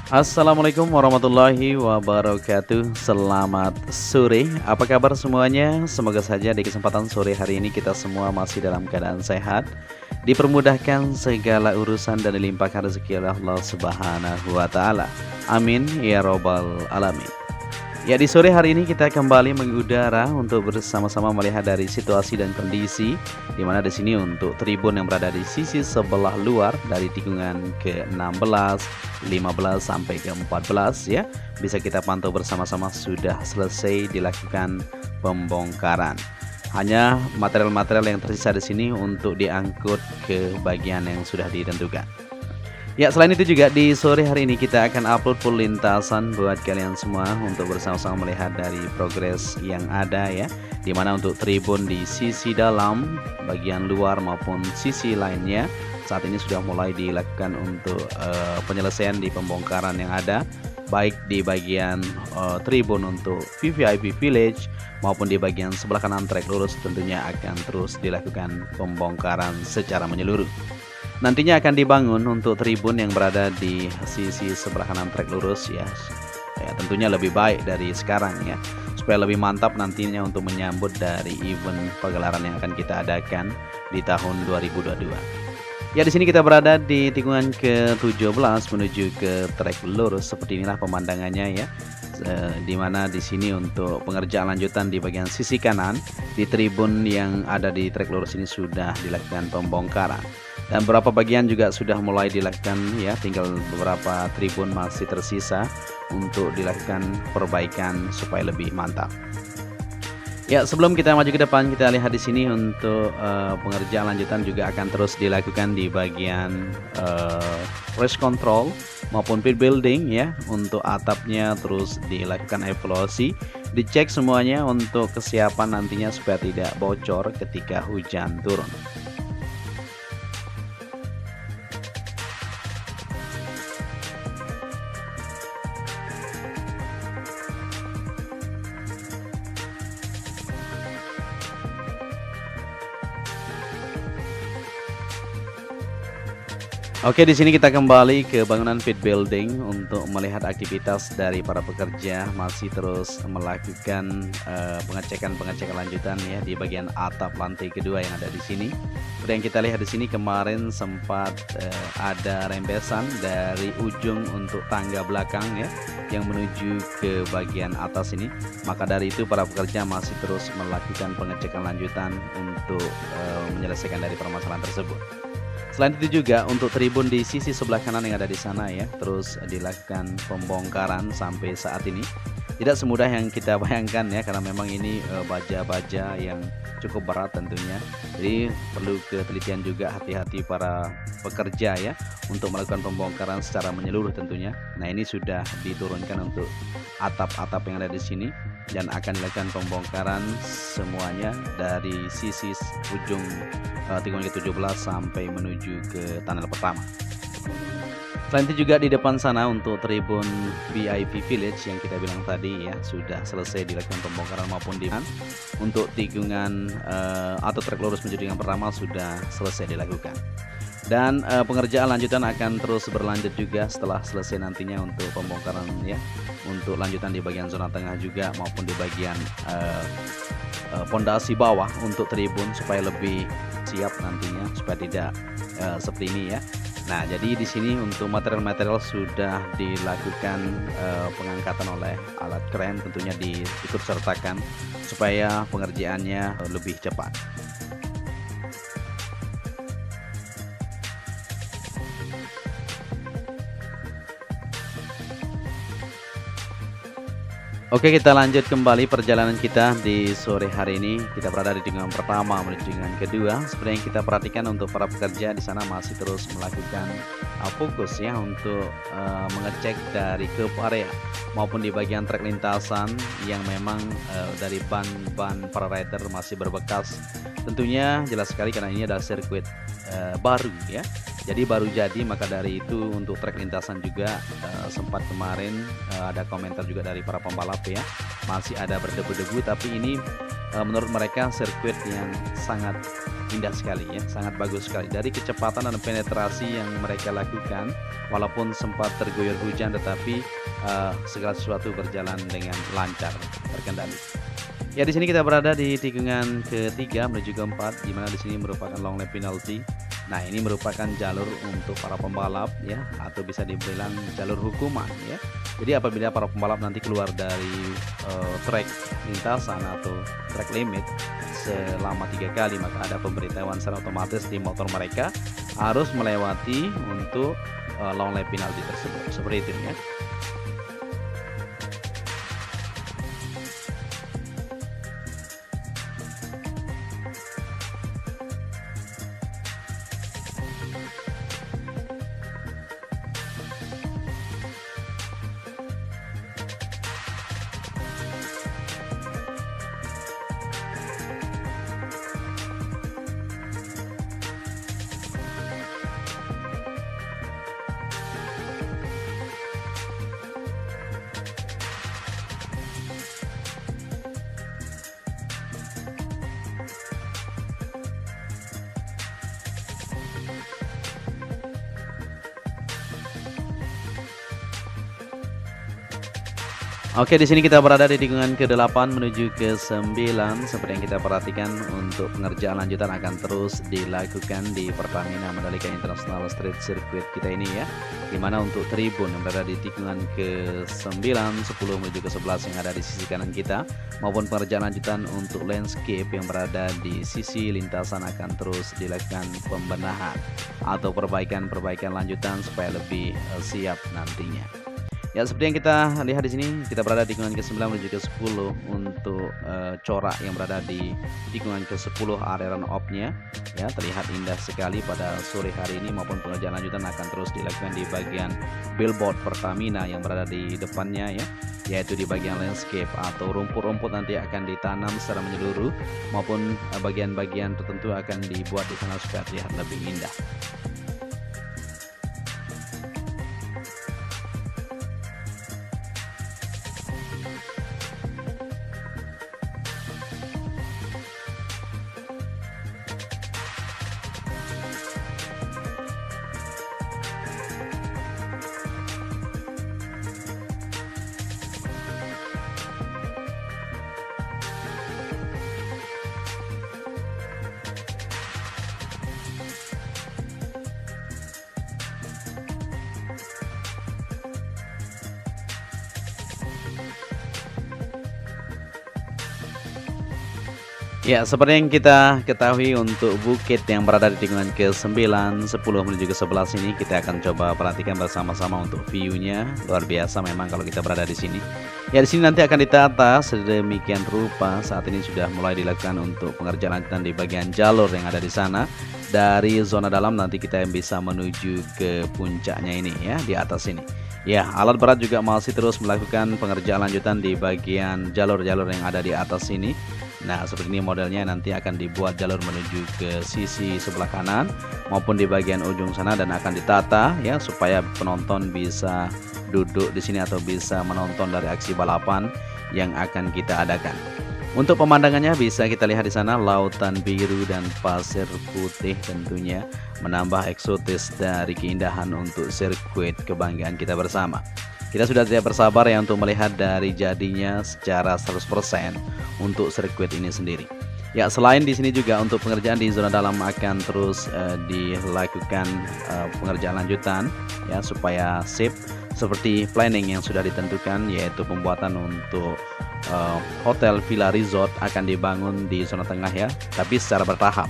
Assalamualaikum warahmatullahi wabarakatuh. Selamat sore. Apa kabar semuanya? Semoga saja di kesempatan sore hari ini kita semua masih dalam keadaan sehat, dipermudahkan segala urusan dan dilimpahkan rezeki oleh Allah Subhanahu wa taala. Amin ya robbal alamin. Ya, di sore hari ini kita kembali mengudara untuk bersama-sama melihat dari situasi dan kondisi di mana di sini untuk tribun yang berada di sisi sebelah luar dari tikungan ke-16, 15 sampai ke-14 ya. Bisa kita pantau bersama-sama sudah selesai dilakukan pembongkaran. Hanya material-material yang tersisa di sini untuk diangkut ke bagian yang sudah ditentukan. Ya, selain itu juga di sore hari ini kita akan upload full lintasan buat kalian semua untuk bersama-sama melihat dari progres yang ada ya. Dimana untuk tribun di sisi dalam, bagian luar maupun sisi lainnya saat ini sudah mulai dilakukan untuk penyelesaian di pembongkaran yang ada. Baik di bagian tribun untuk VVIP Village maupun di bagian sebelah kanan trek lurus tentunya akan terus dilakukan pembongkaran secara menyeluruh. Nantinya akan dibangun untuk tribun yang berada di sisi sebelah kanan trek lurus ya. Ya, tentunya lebih baik dari sekarang ya, supaya lebih mantap nantinya untuk menyambut dari event pagelaran yang akan kita adakan di tahun 2022. Ya, di sini kita berada di tikungan ke-17 menuju ke trek lurus. Seperti inilah pemandangannya ya. Di mana di sini untuk pengerjaan lanjutan di bagian sisi kanan di tribun yang ada di trek lurus ini sudah dilakukan pembongkaran. Dan beberapa bagian juga sudah mulai dilakukan ya, tinggal beberapa tribun masih tersisa untuk dilakukan perbaikan supaya lebih mantap. Ya, sebelum kita maju ke depan, kita lihat di sini untuk pengerjaan lanjutan juga akan terus dilakukan di bagian race control maupun pit building ya. Untuk atapnya terus dilakukan evaluasi, dicek semuanya untuk kesiapan nantinya supaya tidak bocor ketika hujan turun. Oke, di sini kita kembali ke bangunan pit building untuk melihat aktivitas dari para pekerja masih terus melakukan pengecekan lanjutan ya di bagian atap lantai kedua yang ada di sini. Seperti yang kita lihat di sini kemarin sempat ada rembesan dari ujung untuk tangga belakang ya yang menuju ke bagian atas ini. Maka dari itu para pekerja masih terus melakukan pengecekan lanjutan untuk menyelesaikan dari permasalahan tersebut. Selain itu juga untuk tribun di sisi sebelah kanan yang ada di sana ya, terus dilakukan pembongkaran sampai saat ini. Tidak semudah yang kita bayangkan ya, karena memang ini baja-baja yang cukup berat tentunya. Jadi perlu ketelitian juga, hati-hati para pekerja ya untuk melakukan pembongkaran secara menyeluruh tentunya. Nah, ini sudah diturunkan untuk atap-atap yang ada di sini dan akan dilakukan pembongkaran semuanya dari sisi ujung tikungan ke-17 sampai menuju ke tunnel pertama. Selain itu juga di depan sana untuk tribun VIP Village yang kita bilang tadi ya sudah selesai dilakukan pembongkaran maupun untuk tikungan atau trek lurus menuju yang pertama sudah selesai dilakukan. Dan pengerjaan lanjutan akan terus berlanjut juga setelah selesai nantinya untuk pembongkaran ya, untuk lanjutan di bagian zona tengah juga maupun di bagian pondasi bawah untuk tribun supaya lebih siap nantinya supaya tidak seperti ini ya. Nah, jadi di sini untuk material-material sudah dilakukan pengangkatan oleh alat kren, tentunya diikut sertakan supaya pengerjaannya lebih cepat. Oke, kita lanjut kembali perjalanan kita di sore hari ini. Kita berada di tikungan pertama menuju tikungan kedua. Seperti yang kita perhatikan untuk para pekerja di sana masih terus melakukan fokus ya untuk mengecek dari curb area maupun di bagian trek lintasan yang memang dari ban para rider masih berbekas. Tentunya jelas sekali karena ini adalah sirkuit baru ya. Jadi baru jadi, maka dari itu untuk trek lintasan juga sempat kemarin ada komentar juga dari para pembalap ya, masih ada berdebu-debu, tapi ini menurut mereka sirkuit yang sangat indah sekali ya, sangat bagus sekali. Dari kecepatan dan penetrasi yang mereka lakukan, walaupun sempat terguyur hujan, tetapi segala sesuatu berjalan dengan lancar, terkendali. Ya, di sini kita berada di tikungan ketiga menuju keempat, di mana di sini merupakan long lap penalty. Nah, ini merupakan jalur untuk para pembalap ya, atau bisa dibilang jalur hukuman ya. Jadi apabila para pembalap nanti keluar dari trek lintasan atau track limit selama 3 kali, maka ada pemberitahuan secara otomatis di motor mereka harus melewati untuk long lap penalty tersebut. Seperti itu ya. Oke, di sini kita berada di tikungan ke-8 menuju ke-9. Seperti yang kita perhatikan, untuk pengerjaan lanjutan akan terus dilakukan di Pertamina Mandalika International Street Circuit kita ini ya. Dimana untuk tribun yang berada di tikungan ke-9, 10 menuju ke-11 yang ada di sisi kanan kita, maupun pengerjaan lanjutan untuk landscape yang berada di sisi lintasan akan terus dilakukan pembenahan atau perbaikan lanjutan supaya lebih siap nantinya. Ya, seperti yang kita lihat di sini, kita berada di tikungan ke-9 menuju ke-10 untuk corak yang berada di tikungan ke-10 area run off-nya. Ya, terlihat indah sekali pada sore hari ini, maupun pengerjaan lanjutan akan terus dilakukan di bagian billboard Pertamina yang berada di depannya ya, yaitu di bagian landscape atau rumput-rumput nanti akan ditanam secara menyeluruh, maupun bagian-bagian tertentu akan dibuat di sana supaya terlihat lebih indah. Ya, seperti yang kita ketahui, untuk bukit yang berada di tikungan ke-9, 10 menuju ke-11 ini kita akan coba perhatikan bersama-sama untuk view-nya. Luar biasa memang kalau kita berada di sini. Ya, di sini nanti akan ditata sedemikian rupa. Saat ini sudah mulai dilakukan untuk pengerjaan lanjutan di bagian jalur yang ada di sana. Dari zona dalam nanti kita yang bisa menuju ke puncaknya ini ya, di atas ini. Ya, alat berat juga masih terus melakukan pengerjaan lanjutan di bagian jalur-jalur yang ada di atas ini. Nah, seperti ini modelnya, nanti akan dibuat jalur menuju ke sisi sebelah kanan maupun di bagian ujung sana, dan akan ditata ya supaya penonton bisa duduk di sini atau bisa menonton dari aksi balapan yang akan kita adakan. Untuk pemandangannya bisa kita lihat di sana, lautan biru dan pasir putih tentunya menambah eksotis dari keindahan untuk sirkuit kebanggaan kita bersama. Kita sudah tidak bersabar ya untuk melihat dari jadinya secara 100% untuk sirkuit ini sendiri. Ya, selain di sini juga untuk pengerjaan di zona dalam akan terus dilakukan pengerjaan lanjutan ya supaya sip, seperti planning yang sudah ditentukan, yaitu pembuatan untuk hotel villa resort akan dibangun di zona tengah ya, tapi secara bertahap.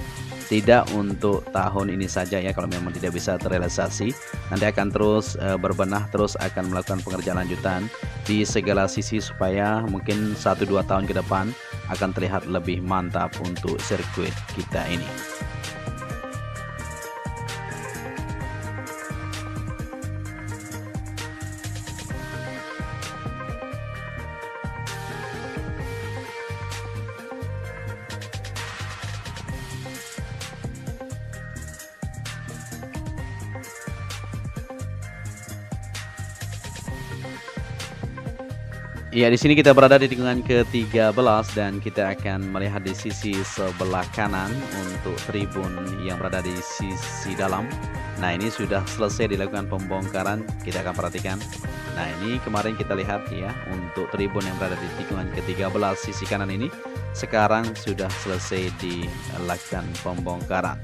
Tidak untuk tahun ini saja ya, kalau memang tidak bisa terrealisasi, nanti akan terus berbenah, terus akan melakukan pengerjaan lanjutan di segala sisi supaya mungkin 1-2 tahun ke depan akan terlihat lebih mantap untuk sirkuit kita ini. Ya, di sini kita berada di tikungan ke-13 dan kita akan melihat di sisi sebelah kanan untuk tribun yang berada di sisi dalam. Nah, ini sudah selesai dilakukan pembongkaran, kita akan perhatikan. Nah, ini kemarin kita lihat ya, untuk tribun yang berada di tikungan ke-13 sisi kanan ini sekarang sudah selesai dilakukan pembongkaran.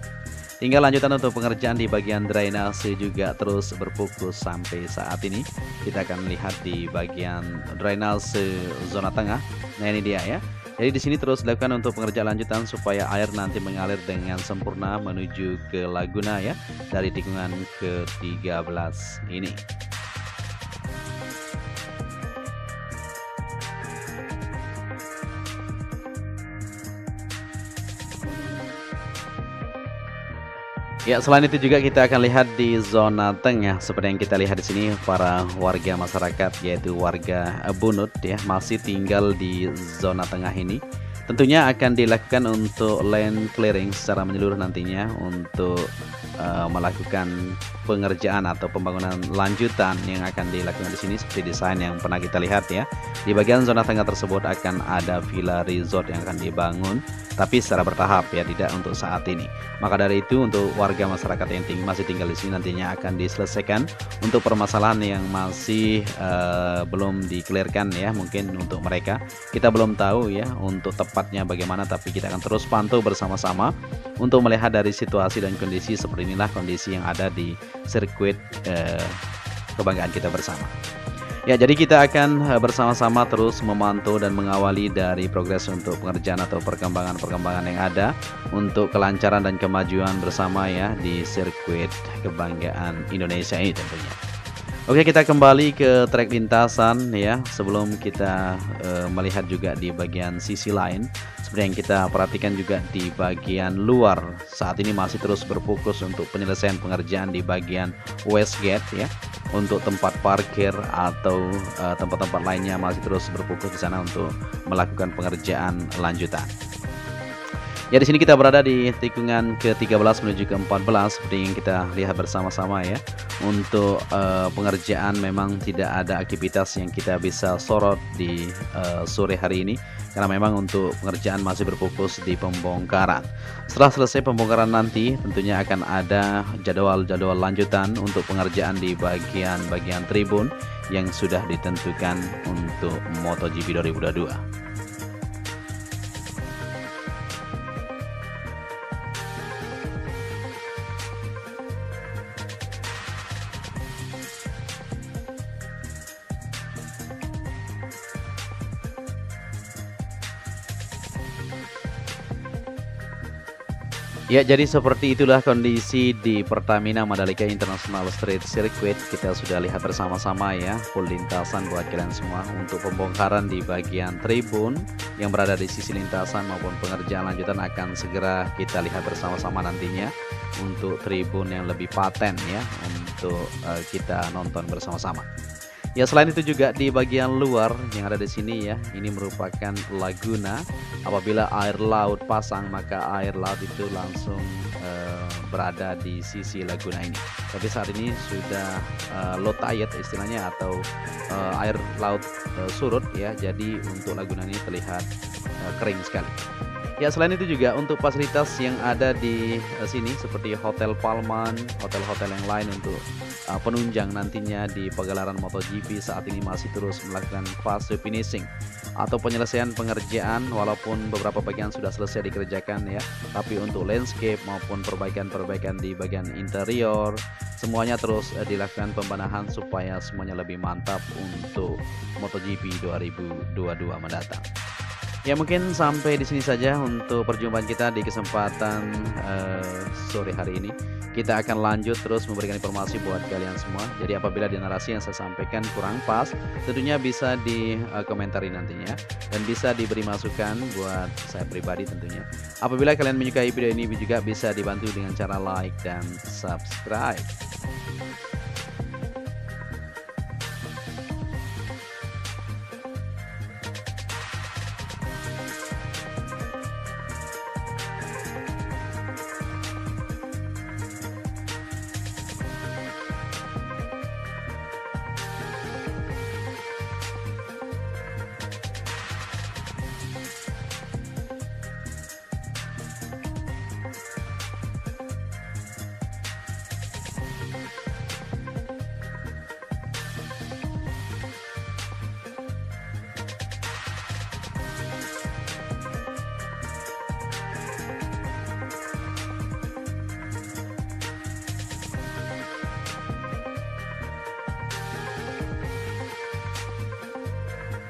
Tinggal lanjutan untuk pengerjaan di bagian drainase juga terus berfokus sampai saat ini. Kita akan lihat di bagian drainase zona tengah. Nah, ini dia ya. Jadi di sini terus dilakukan untuk pengerjaan lanjutan supaya air nanti mengalir dengan sempurna menuju ke Laguna ya, dari tikungan ke-13 ini. Ya, selain itu juga kita akan lihat di zona tengah seperti yang kita lihat di sini, para warga masyarakat yaitu warga Bunut ya masih tinggal di zona tengah ini. Tentunya akan dilakukan untuk land clearing secara menyeluruh nantinya untuk melakukan pengerjaan atau pembangunan lanjutan yang akan dilakukan di sini seperti desain yang pernah kita lihat ya. Di bagian zona tengah tersebut akan ada villa resort yang akan dibangun, tapi secara bertahap ya, tidak untuk saat ini. Maka dari itu untuk warga masyarakat yang masih tinggal di sini nantinya akan diselesaikan untuk permasalahan yang masih belum dikelirkan ya, mungkin untuk mereka kita belum tahu ya untuk tepatnya bagaimana, tapi kita akan terus pantau bersama-sama untuk melihat dari situasi dan kondisi seperti inilah kondisi yang ada di sirkuit kebanggaan kita bersama. Ya, jadi kita akan bersama-sama terus memantau dan mengawali dari progres untuk pengerjaan atau perkembangan-perkembangan yang ada untuk kelancaran dan kemajuan bersama ya di sirkuit kebanggaan Indonesia ini tentunya. Oke, kita kembali ke trek lintasan ya, sebelum kita melihat juga di bagian sisi lain. Seperti yang kita perhatikan juga di bagian luar saat ini masih terus berfokus untuk penyelesaian pengerjaan di bagian West Gate ya. Untuk tempat parkir atau tempat-tempat lainnya masih terus berfokus di sana untuk melakukan pengerjaan lanjutan. Ya, di sini kita berada di tikungan ke-13 menuju ke-14 seperti yang kita lihat bersama-sama ya. Untuk pengerjaan memang tidak ada aktivitas yang kita bisa sorot di sore hari ini karena memang untuk pengerjaan masih berfokus di pembongkaran. Setelah selesai pembongkaran nanti tentunya akan ada jadwal-jadwal lanjutan untuk pengerjaan di bagian tribun yang sudah ditentukan untuk MotoGP 2022. Ya, jadi seperti itulah kondisi di Pertamina Mandalika International Street Circuit. Kita sudah lihat bersama-sama ya, full lintasan buat kalian semua untuk pembongkaran di bagian tribun yang berada di sisi lintasan maupun pengerjaan lanjutan akan segera kita lihat bersama-sama nantinya untuk tribun yang lebih paten ya, untuk kita nonton bersama-sama. Ya, selain itu juga di bagian luar yang ada di sini ya, ini merupakan Laguna. Apabila air laut pasang maka air laut itu langsung berada di sisi Laguna ini. Tapi saat ini sudah low tide istilahnya atau air laut surut ya, jadi untuk Laguna ini terlihat kering sekali. Ya, selain itu juga untuk fasilitas yang ada di sini seperti Hotel Palman, hotel-hotel yang lain untuk penunjang nantinya di pagelaran MotoGP saat ini masih terus melakukan fase finishing atau penyelesaian pengerjaan, walaupun beberapa bagian sudah selesai dikerjakan ya, tapi untuk landscape maupun perbaikan-perbaikan di bagian interior semuanya terus dilakukan pembenahan supaya semuanya lebih mantap untuk MotoGP 2022 mendatang. Ya, mungkin sampai di sini saja untuk perjumpaan kita di kesempatan sore hari ini. Kita akan lanjut terus memberikan informasi buat kalian semua. Jadi apabila di narasi yang saya sampaikan kurang pas, tentunya bisa dikomentari nantinya dan bisa diberi masukan buat saya pribadi tentunya. Apabila kalian menyukai video ini juga bisa dibantu dengan cara like dan subscribe.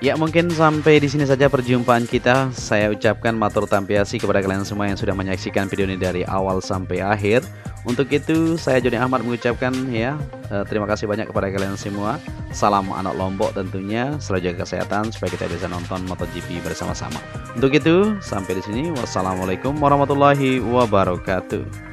Ya, mungkin sampai di sini saja perjumpaan kita. Saya ucapkan matur tampiasi kepada kalian semua yang sudah menyaksikan video ini dari awal sampai akhir. Untuk itu, saya Joni Ahmad mengucapkan ya, terima kasih banyak kepada kalian semua. Salam anak Lombok tentunya, selalu jaga kesehatan supaya kita bisa nonton MotoGP bersama-sama. Untuk itu, sampai di sini. Wassalamualaikum warahmatullahi wabarakatuh.